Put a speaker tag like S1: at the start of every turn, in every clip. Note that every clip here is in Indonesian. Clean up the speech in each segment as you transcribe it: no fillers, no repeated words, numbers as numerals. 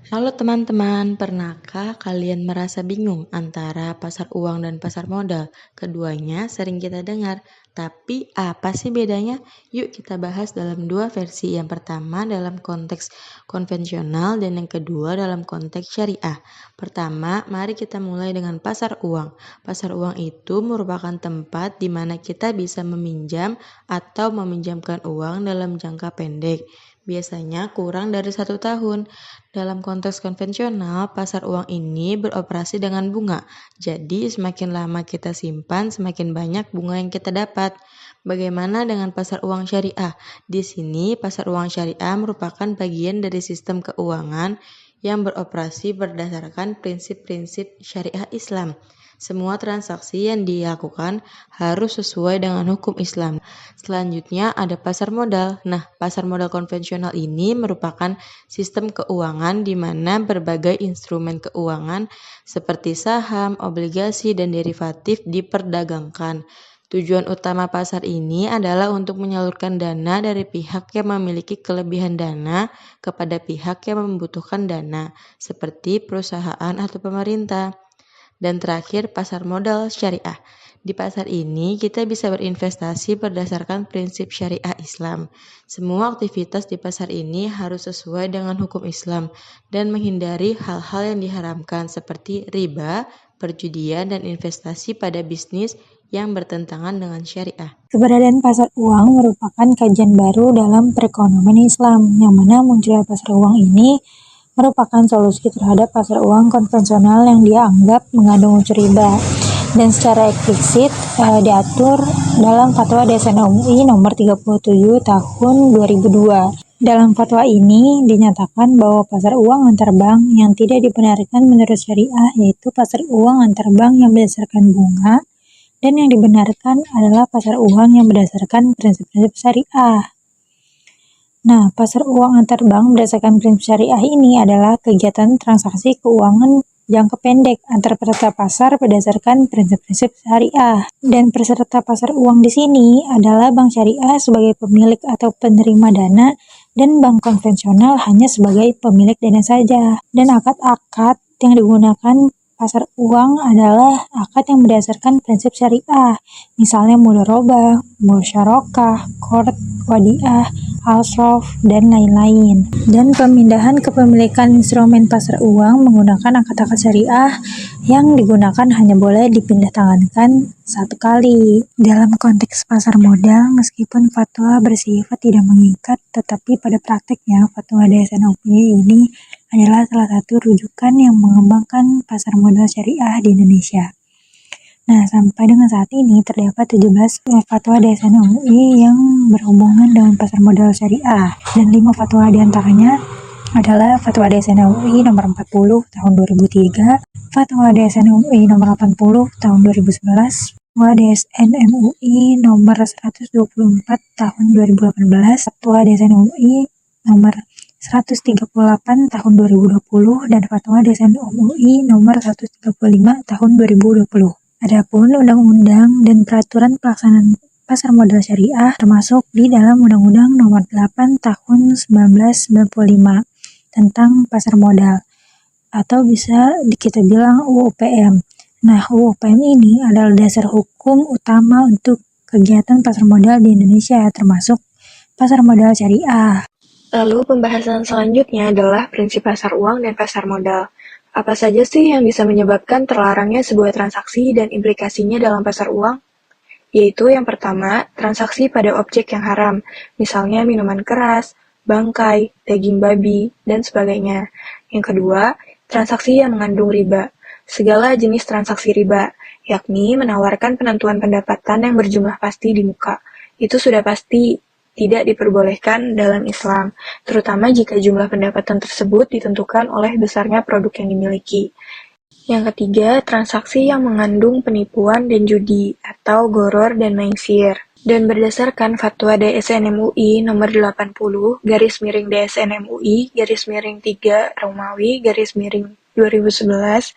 S1: Halo teman-teman, pernahkah kalian merasa bingung antara pasar uang dan pasar modal? Keduanya sering kita dengar, tapi apa sih bedanya? Yuk kita bahas dalam dua versi. Yang pertama dalam konteks konvensional dan yang kedua dalam konteks syariah. Pertama, mari kita mulai dengan pasar uang. Pasar uang itu merupakan tempat di mana kita bisa meminjam atau meminjamkan uang dalam jangka pendek. Biasanya kurang dari 1 tahun. Dalam konteks konvensional, pasar uang ini beroperasi dengan bunga. Jadi, semakin lama kita simpan, semakin banyak bunga yang kita dapat. Bagaimana dengan pasar uang syariah? Di sini, pasar uang syariah merupakan bagian dari sistem keuangan yang beroperasi berdasarkan prinsip-prinsip syariah Islam. Semua transaksi yang dilakukan harus sesuai dengan hukum Islam. Selanjutnya ada pasar modal. Nah, pasar modal konvensional ini merupakan sistem keuangan di mana berbagai instrumen keuangan seperti saham, obligasi, dan derivatif diperdagangkan. Tujuan utama pasar ini adalah untuk menyalurkan dana dari pihak yang memiliki kelebihan dana kepada pihak yang membutuhkan dana, seperti perusahaan atau pemerintah. Dan terakhir, pasar modal syariah. Di pasar ini, kita bisa berinvestasi berdasarkan prinsip syariah Islam. Semua aktivitas di pasar ini harus sesuai dengan hukum Islam dan menghindari hal-hal yang diharamkan seperti riba, perjudian, dan investasi pada bisnis yang bertentangan dengan syariah.
S2: Keberadaan pasar uang merupakan kajian baru dalam perekonomian Islam, yang mana munculnya pasar uang ini merupakan solusi terhadap pasar uang konvensional yang dia anggap mengandung unsur riba dan secara eksplisit diatur dalam Fatwa DSN MUI nomor 37 tahun 2002. Dalam fatwa ini dinyatakan bahwa pasar uang antar bank yang tidak dibenarkan menurut syariah yaitu pasar uang antar bank yang berdasarkan bunga, dan yang dibenarkan adalah pasar uang yang berdasarkan prinsip-prinsip syariah. Nah, pasar uang antar bank berdasarkan prinsip syariah ini adalah kegiatan transaksi keuangan jangka pendek antar peserta pasar berdasarkan prinsip-prinsip syariah. Dan peserta pasar uang di sini adalah bank syariah sebagai pemilik atau penerima dana dan bank konvensional hanya sebagai pemilik dana saja. Dan akad-akad yang digunakan pasar uang adalah akad yang berdasarkan prinsip syariah, misalnya mudharabah, musyarakah, qard, wadiah, asrof, dan lain-lain. Dan pemindahan kepemilikan instrumen pasar uang menggunakan akad-akad syariah yang digunakan hanya boleh dipindah tangankan satu kali. Dalam konteks pasar modal, meskipun fatwa bersifat tidak mengikat, tetapi pada prakteknya fatwa DSN MUI ini adalah salah satu rujukan yang mengembangkan pasar modal syariah di Indonesia. Nah, sampai dengan saat ini terdapat 17 fatwa DSN MUI yang berhubungan dengan pasar modal syariah, dan 5 fatwa diantaranya adalah Fatwa DSN MUI nomor 40 tahun 2003, Fatwa DSN MUI nomor 80 tahun 2011, Fatwa DSN MUI nomor 124 tahun 2018, Fatwa DSN MUI nomor 138 tahun 2020, dan Fatwa DSN MUI nomor 135 tahun 2020. Adapun undang-undang dan peraturan pelaksanaan pasar modal syariah termasuk di dalam Undang-Undang Nomor 8 Tahun 1995 tentang pasar modal, atau bisa kita bilang UUPM. Nah, UUPM ini adalah dasar hukum utama untuk kegiatan pasar modal di Indonesia, termasuk pasar modal syariah.
S3: Lalu pembahasan selanjutnya adalah prinsip pasar uang dan pasar modal. Apa saja sih yang bisa menyebabkan terlarangnya sebuah transaksi dan implikasinya dalam pasar uang? Yaitu yang pertama, transaksi pada objek yang haram, misalnya minuman keras, bangkai, daging babi, dan sebagainya. Yang kedua, transaksi yang mengandung riba. Segala jenis transaksi riba, yakni menawarkan penentuan pendapatan yang berjumlah pasti di muka. Itu sudah pasti tidak diperbolehkan dalam Islam, terutama jika jumlah pendapatan tersebut ditentukan oleh besarnya produk yang dimiliki. Yang ketiga, transaksi yang mengandung penipuan dan judi atau goror dan maisir. Dan berdasarkan Fatwa DSN MUI nomor 80 garis miring DSN MUI garis miring 3 Romawi garis miring 2011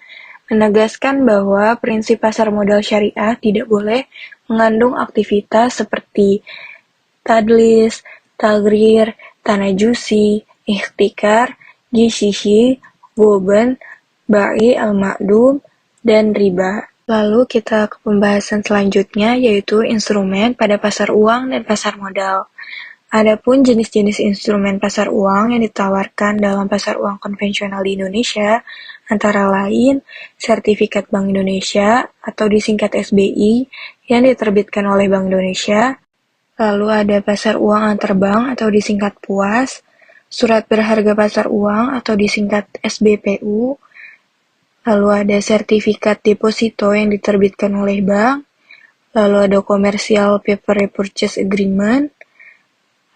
S3: menegaskan bahwa prinsip pasar modal syariah tidak boleh mengandung aktivitas seperti tadlis, tagrir, tanajusi, ikhtikar, gishishi, Woben, Bai al-Ma'dum, dan riba. Lalu kita ke pembahasan selanjutnya, yaitu instrumen pada pasar uang dan pasar modal. Adapun jenis-jenis instrumen pasar uang yang ditawarkan dalam pasar uang konvensional di Indonesia, antara lain sertifikat Bank Indonesia atau disingkat SBI yang diterbitkan oleh Bank Indonesia, lalu ada pasar uang antar bank atau disingkat PUAS, surat berharga pasar uang atau disingkat SBPU, lalu ada sertifikat deposito yang diterbitkan oleh bank, lalu ada commercial paper repurchase agreement,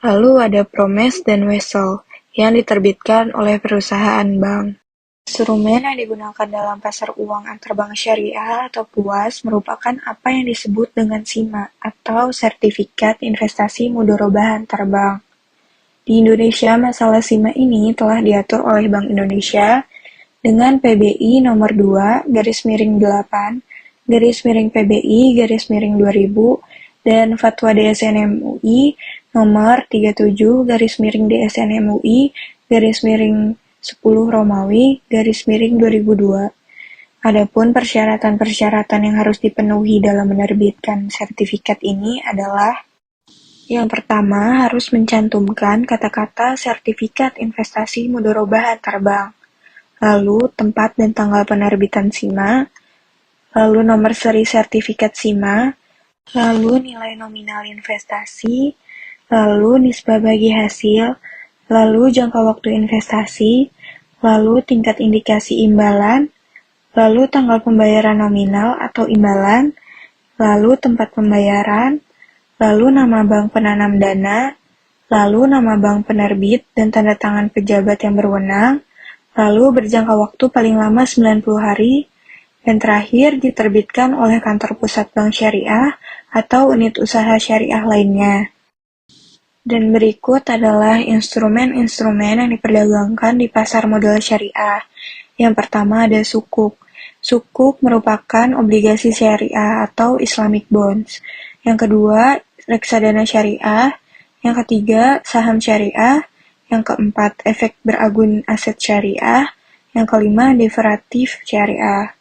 S3: lalu ada promise dan wesel yang diterbitkan oleh perusahaan bank. Instrumen yang digunakan dalam pasar uang antarbank syariah atau PUAS merupakan apa yang disebut dengan SIMA atau Sertifikat Investasi Mudharabah Antarbank. Di Indonesia, masalah SIMA ini telah diatur oleh Bank Indonesia dengan PBI nomor 2/8/PBI/2000 dan Fatwa DSN MUI nomor 37/DSN MUI/10 Romawi/2002. Adapun persyaratan-persyaratan yang harus dipenuhi dalam menerbitkan sertifikat ini adalah: yang pertama, harus mencantumkan kata-kata sertifikat investasi mudharabah antarbank, lalu tempat dan tanggal penerbitan SIMA, lalu nomor seri sertifikat SIMA, lalu nilai nominal investasi, lalu nisbah bagi hasil, lalu jangka waktu investasi, lalu tingkat indikasi imbalan, lalu tanggal pembayaran nominal atau imbalan, lalu tempat pembayaran, lalu nama bank penanam dana, lalu nama bank penerbit dan tanda tangan pejabat yang berwenang, lalu berjangka waktu paling lama 90 hari, dan terakhir diterbitkan oleh kantor pusat bank syariah atau unit usaha syariah lainnya. Dan berikut adalah instrumen-instrumen yang diperdagangkan di pasar modal syariah. Yang pertama ada sukuk. Sukuk merupakan obligasi syariah atau Islamic bonds. Yang kedua, reksadana syariah. Yang ketiga, saham syariah. Yang keempat, efek beragun aset syariah. Yang kelima, derivatif syariah.